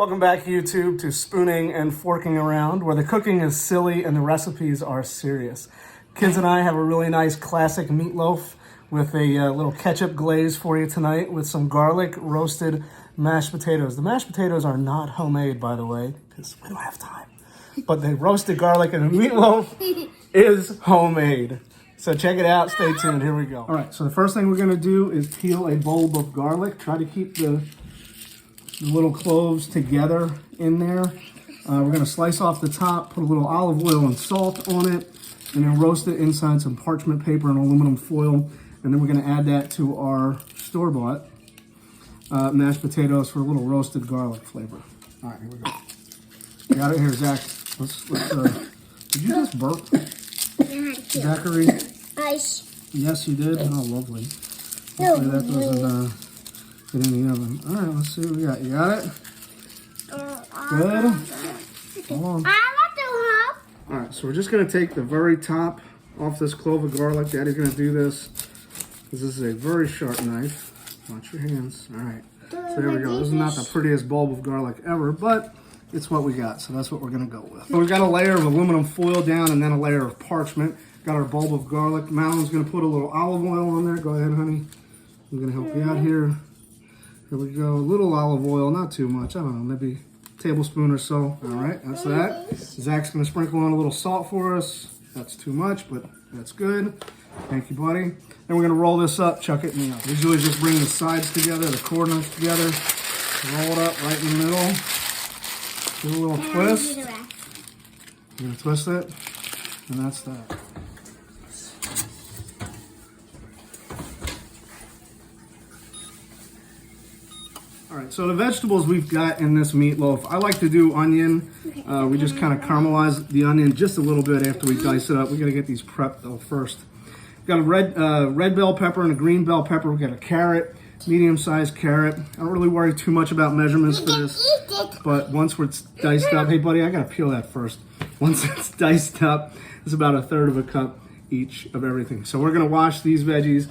Welcome back, YouTube, to Spooning and Forking Around, where the cooking is silly and the recipes are serious. Kids and I have a really nice classic meatloaf with a little ketchup glaze for you tonight with some garlic roasted mashed potatoes. The mashed potatoes are not homemade, by the way, because we don't have time. But the roasted garlic and the meatloaf is homemade. So check it out. Stay tuned. Here we go. All right, so the first thing we're going to do is peel a bulb of garlic. Try to keep the little cloves together in there. We're going to slice off the top, put a little olive oil and salt on it, and then roast it inside some parchment paper and aluminum foil. And then we're going to add that to our store-bought mashed potatoes for a little roasted garlic flavor. All right, here we go. Got it here, Zach. Did you just burp? Zachary? Yes, you did? Oh, lovely. Hopefully that doesn't get in the oven. All right, let's see what we got. You got it? Good. Hold on. All right, so we're just going to take the very top off this clove of garlic. Daddy's going to do this because this is a very sharp knife. Watch your hands. All right. So there we go. This is not the prettiest bulb of garlic ever, but it's what we got, so that's what we're going to go with. So we've got a layer of aluminum foil down and then a layer of parchment. Got our bulb of garlic. Madeline's going to put a little olive oil on there. Go ahead, honey. I'm going to help you out here. Here we go. A little olive oil, not too much. I don't know, maybe a tablespoon or so. All right, that's that. Zach's going to sprinkle on a little salt for us. That's too much, but that's good. Thank you, buddy. Then we're going to roll this up, chuck it in the oven. Usually just bring the sides together, the corners together, roll it up right in the middle. Give it a little twist. You're going to twist it, and that's that. All right, so the vegetables we've got in this meatloaf, I like to do onion. We just kind of caramelize the onion just a little bit after we dice it up. We got to get these prepped though first. We've got a red bell pepper and a green bell pepper. We've got a carrot, medium-sized carrot. I don't really worry too much about measurements for this, but once it's diced up, hey buddy, I got to peel that first. Once it's diced up, it's about 1/3 of a cup each of everything. So we're going to wash these veggies,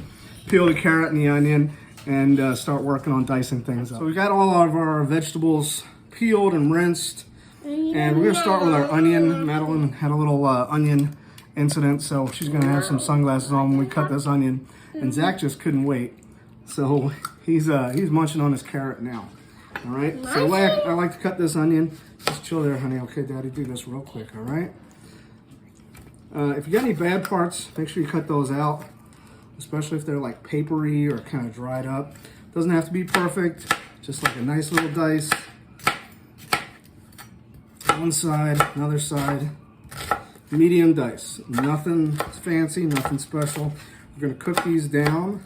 peel the carrot and the onion, and start working on dicing things up. So we got all of our vegetables peeled and rinsed, and we're going to start with our onion. Madeline had a little onion incident, so she's going to have some sunglasses on when we cut this onion, and Zach just couldn't wait. So he's munching on his carrot now. All right, so the way I like to cut this onion, just chill there, honey. Okay, Daddy, do this real quick, all right? If you got any bad parts, make sure you cut those out, especially if they're like papery or kind of dried up. Doesn't have to be perfect, just like a nice little dice. One side, another side. Medium dice. Nothing fancy, nothing special. We're going to cook these down,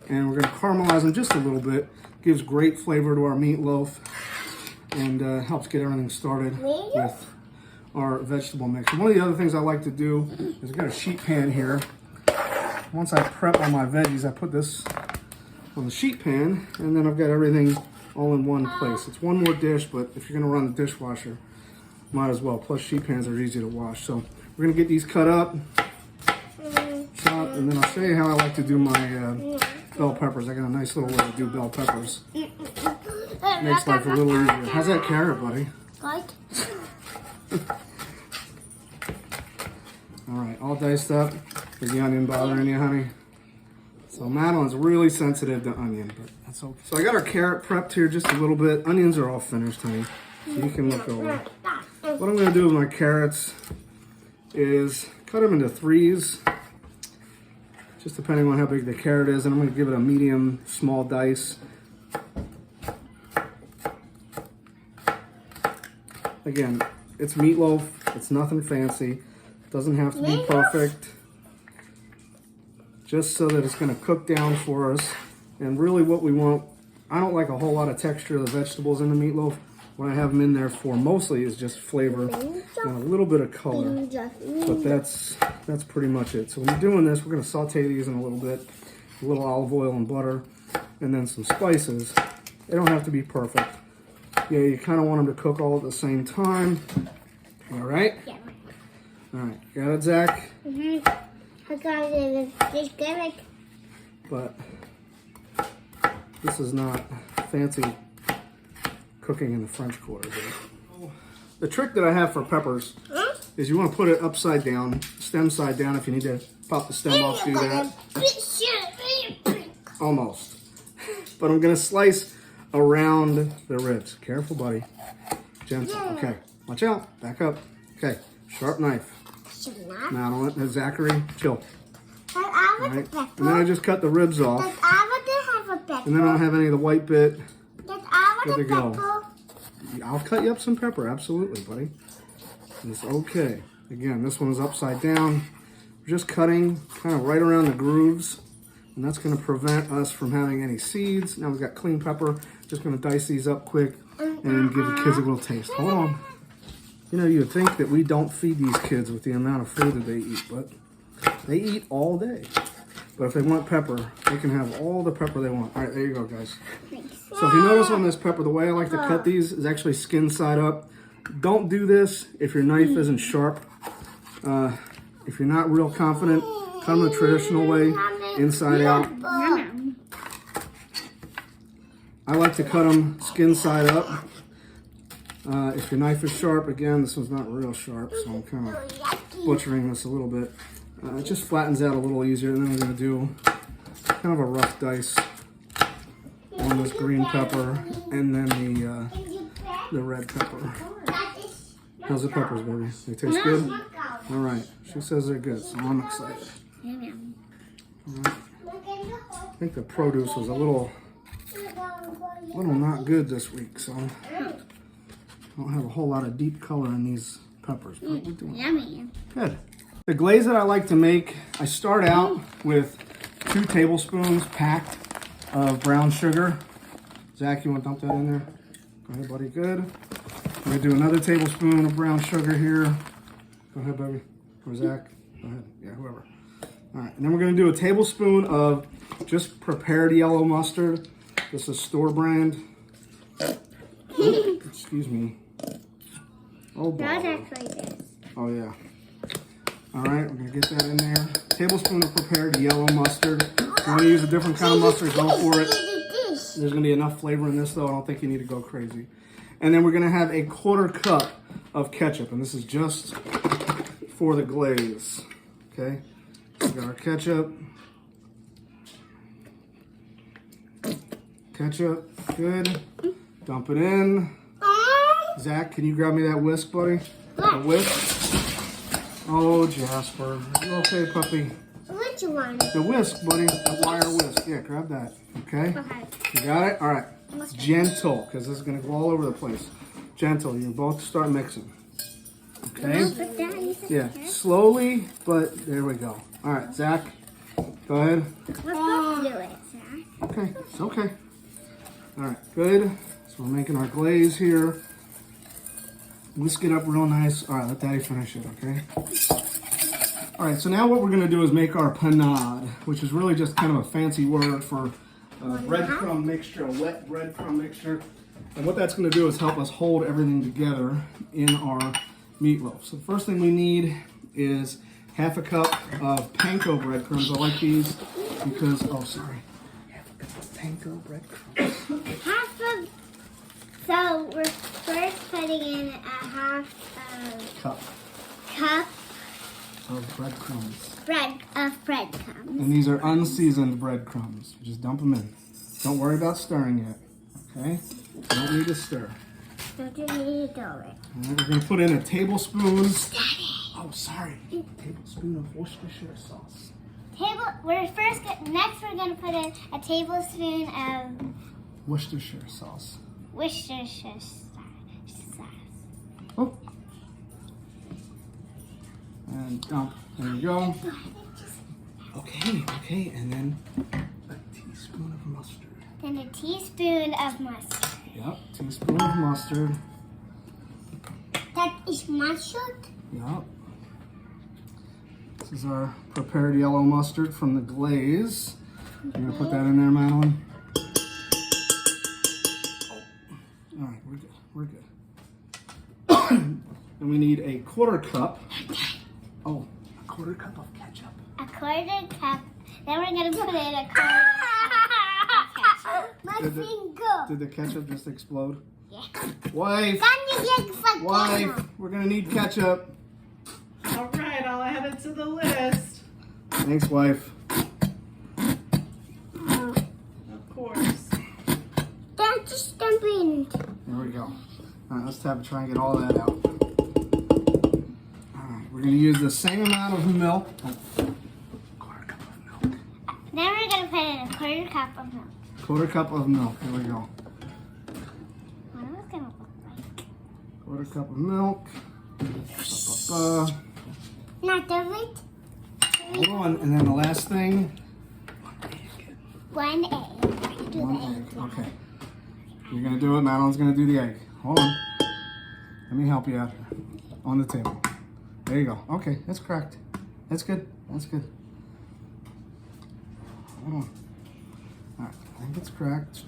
and we're going to caramelize them just a little bit. Gives great flavor to our meatloaf, and helps get everything started with our vegetable mix. And one of the other things I like to do is I've got a sheet pan here. Once I prep all my veggies, I put this on the sheet pan, and then I've got everything all in one place. It's one more dish, but if you're going to run the dishwasher, might as well. Plus, sheet pans are easy to wash. So we're going to get these cut up, chopped, and then I'll show you how I like to do my bell peppers. I got a nice little way to do bell peppers. Makes life a little easier. How's that carrot, buddy? Good. All right, all diced up. Is the onion bothering you, honey? So Madeline's really sensitive to onion, but that's okay. So I got our carrot prepped here just a little bit. Onions are all finished, honey. So you can look over. What I'm going to do with my carrots is cut them into 3s, just depending on how big the carrot is, and I'm going to give it a medium small dice. Again, it's meatloaf. It's nothing fancy. Doesn't have to be perfect. Just so that it's going to cook down for us. And really what we want, I don't like a whole lot of texture of the vegetables in the meatloaf. What I have them in there for mostly is just flavor and a little bit of color. But that's pretty much it. So when you're doing this, we're going to saute these in a little bit. A little olive oil and butter, and then some spices. They don't have to be perfect. Yeah, you kind of want them to cook all at the same time. All right? Yeah. All right, got it, Zach? Mm-hmm. I got it. It's good. But this is not fancy cooking in the French Quarter. The trick that I have for peppers is you want to put it upside down, stem side down. If you need to pop the stem off, do that. Almost. But I'm going to slice around the ribs. Careful, buddy. Gentle. Okay. Watch out. Back up. Okay. Sharp knife. Madeline, Zachary, chill. Right. And then I just cut the ribs off. And then I don't have any of the white bit. Good to go. I'll cut you up some pepper. Absolutely, buddy. It's okay. Again, this one is upside down. We're just cutting kind of right around the grooves. And that's going to prevent us from having any seeds. Now we've got clean pepper. Just going to dice these up quick and give the kids a little taste. Hold on. You know, you'd think that we don't feed these kids with the amount of food that they eat, but they eat all day. But if they want pepper, they can have all the pepper they want. All right, there you go, guys. So if you notice on this pepper, the way I like to cut these is actually skin side up. Don't do this if your knife isn't sharp. If you're not real confident, cut them the traditional way, inside out. I like to cut them skin side up. If your knife is sharp, again, this one's not real sharp, so I'm kind of butchering this a little bit. It just flattens out a little easier, and then we're going to do kind of a rough dice on this green pepper and then the red pepper. How's the peppers, baby? They taste good? All right. She says they're good, so I'm excited. All right. I think the produce was a little not good this week, so I don't have a whole lot of deep color in these peppers. But we're doing Yummy. good. The glaze that I like to make, I start out with 2 tablespoons packed of brown sugar. Zach, you want to dump that in there? Go ahead, buddy. Good. I'm going to do another tablespoon of brown sugar here. Go ahead, baby. Or Zach. Go ahead. Yeah, whoever. All right. And then we're going to do a tablespoon of just prepared yellow mustard. This is store brand. Oh, excuse me. Oh, boy. That's actually this. Oh, yeah. All right, we're going to get that in there. Tablespoon of prepared yellow mustard. If you want to use a different kind of mustard, go for it. There's going to be enough flavor in this, though. I don't think you need to go crazy. And then we're going to have a 1/4 cup of ketchup, and this is just for the glaze. Okay? We got our ketchup. Ketchup, good. Dump it in. Zach, can you grab me that whisk, buddy? A whisk? Oh, Jasper. You okay, puppy? Which one? The whisk, buddy. The wire whisk. Yeah, grab that. Okay? Okay. You got it? All right. Gentle, because this is going to go all over the place. Gentle. You both start mixing. Okay? Yeah. Slowly, but there we go. All right, Zach. Go ahead. Let's both do it, Zach. Okay. It's okay. All right. Good. So we're making our glaze here. Whisk it up real nice. All right, let Daddy finish it, okay? All right, so now what we're going to do is make our panade, which is really just kind of a fancy word for breadcrumb mixture, a wet breadcrumb mixture. And what that's going to do is help us hold everything together in our meatloaf. So the first thing we need is 1/2 cup of panko breadcrumbs. I like these because, oh, sorry. 1/2 cup of panko breadcrumbs. So we're first putting in a 1/2 Cup cup of breadcrumbs. breadcrumbs. And these are unseasoned breadcrumbs. Just dump them in. Don't worry about stirring yet. Okay? Don't need to stir. Don't you need to do it? All right, we're going to put in a tablespoon. Oh, sorry. A tablespoon of Worcestershire sauce. Next we're gonna put in a tablespoon of Worcestershire sauce. Worcestershire sauce. Oh. And dump. There we go. Okay. And then a teaspoon of mustard. Then a teaspoon of mustard. Yep, teaspoon of mustard. That is mustard? Yep. This is our prepared yellow mustard from the glaze. You're going to put that in there, Madeline? Oh. All right, we're good. And we need a 1/4 cup. Oh, a 1/4 cup of ketchup. A 1/4 cup. Then we're going to put in a 1/4 cup of ketchup. My finger. Did the ketchup just explode? Yeah. Wife, wife, we're gonna need ketchup. All right, I'll add it to the list. Thanks, wife. Of course. That's just dumping. There we go. All right, let's try and get all that out. All right, we're gonna use the same amount of milk. Quarter cup of milk. Then we're gonna put in a quarter cup of milk. Quarter cup of milk. There we go. What is it gonna look like? Quarter cup of milk. Not the it. Hold on, and then the last thing. 1 egg. One egg. Okay. You're gonna do it. Madeline's gonna do the egg. Hold on. Let me help you out here. On the table. There you go. Okay, that's correct. That's good. That's good. Hold on. All right, I think it's correct.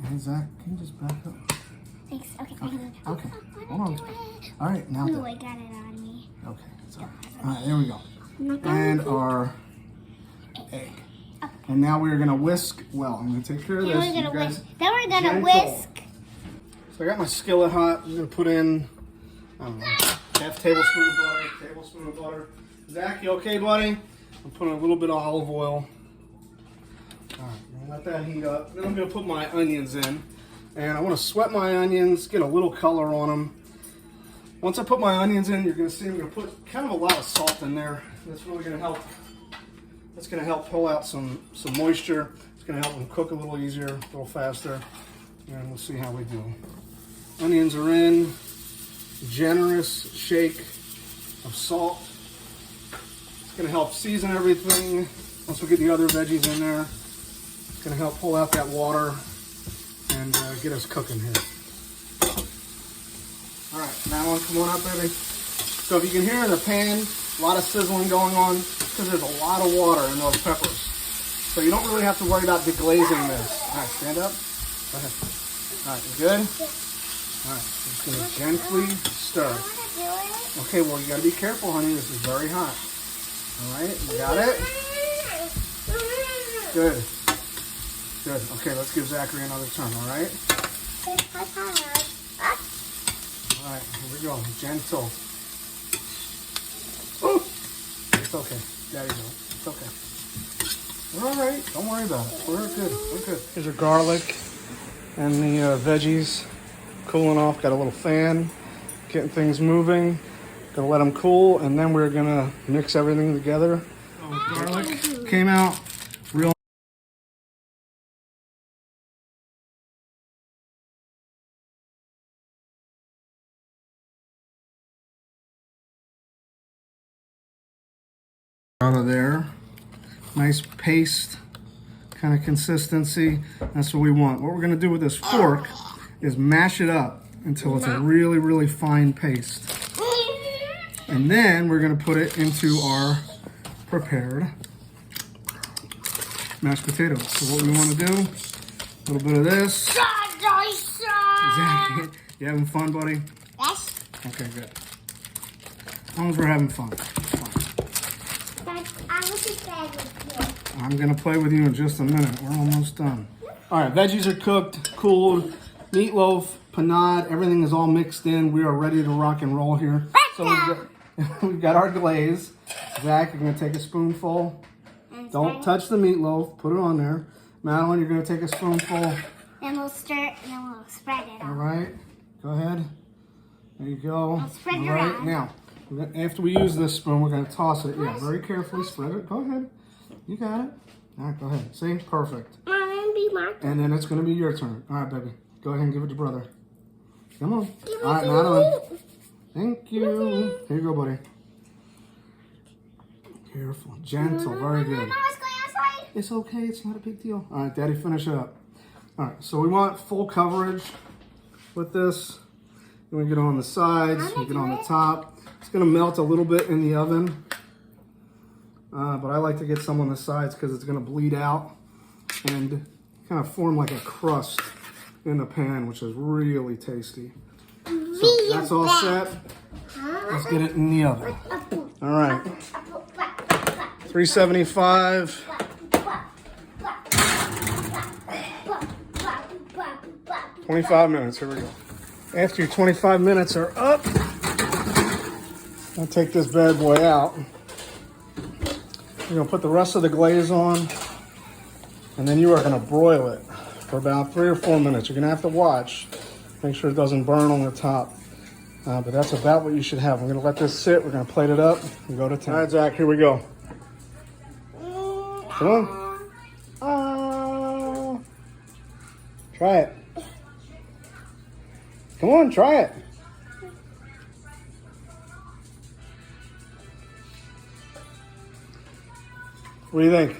Hey, Zach, can you just back up? Thanks. Okay. Okay. Hold on. All right, now. Ooh, I got it on me. Okay. Sorry. All right, there we go. And our egg. And now we're gonna whisk. Well, I'm gonna take care of Then this. we're You gonna guys- whisk. Then we're gonna gentle. whisk. So I got my skillet hot. I'm gonna put in, I don't know, half tablespoon of butter, tablespoon of butter. Zach, you okay, buddy? I'm putting a little bit of olive oil. All right, I'm gonna let that heat up. Then I'm gonna put my onions in. And I wanna sweat my onions, get a little color on them. Once I put my onions in, you're gonna see I'm gonna put kind of a lot of salt in there. That's really gonna help. That's gonna help pull out some moisture. It's gonna help them cook a little easier, a little faster. And we'll see how we do. Onions are in. Generous shake of salt. It's gonna help season everything. Once we get the other veggies in there, it's gonna help pull out that water and get us cooking here. All right, Madeline, come on up, baby. So if you can hear in the pan, a lot of sizzling going on because there's a lot of water in those peppers. So you don't really have to worry about deglazing this. All right, stand up. Go ahead. All right, you good? All right, just gonna gently stir. Okay, well you gotta be careful, honey. This is very hot. All right, you got it? Good. Good. Okay, let's give Zachary another turn, all right? All right, here we go. Gentle. Oh! It's okay. Daddy will. It's okay. We're all right. Don't worry about it. We're good. We're good. Here's our garlic and the veggies cooling off. Got a little fan, getting things moving. Gonna let them cool, and then we're gonna mix everything together. Garlic came out real. Out of there. Nice paste kind of consistency. That's what we want. What we're going to do with this fork is mash it up until it's a really, really fine paste. And then we're going to put it into our prepared mashed potatoes. So what we want to do, a little bit of this. Exactly. You having fun, buddy? Yes. Okay, good. As long as we're having fun. I'm gonna play with you in just a minute. We're almost done. All right, veggies are cooked, cooled, meatloaf, panade, everything is all mixed in. We are ready to rock and roll here. So we've got our glaze. Zach, you're gonna take a spoonful. Don't touch the meatloaf. Put it on there. Madeline, you're gonna take a spoonful. Then we'll stir it and then we'll spread it All out. right, go ahead. There you go. I'll spread it All right, around. now, after we use this spoon, we're gonna toss it. Yeah, very carefully spread it. Go ahead. You got it. All right, go ahead. See, perfect. And then it's gonna be your turn. All right, baby. Go ahead and give it to brother. Come on. All right, Madeline. Thank you. Here you go, buddy. Careful, gentle, very good. It's okay. It's not a big deal. All right, Daddy, finish it up. All right, so we want full coverage with this. Then we get on the sides. We get on the top. It's gonna melt a little bit in the oven. But I like to get some on the sides because it's going to bleed out and kind of form like a crust in the pan, which is really tasty. So that's all set. Let's get it in the oven. All right. 375. 25 minutes, here we go. After your 25 minutes are up, I'll take this bad boy out. You're gonna put the rest of the glaze on, and then you are gonna broil it for about 3 or 4 minutes. You're gonna have to watch, make sure it doesn't burn on the top. But that's about what you should have. We're gonna let this sit, we're gonna plate it up, and go to town. All right, Zach, here we go. Come on. Try it. Come on, try it. What do you think?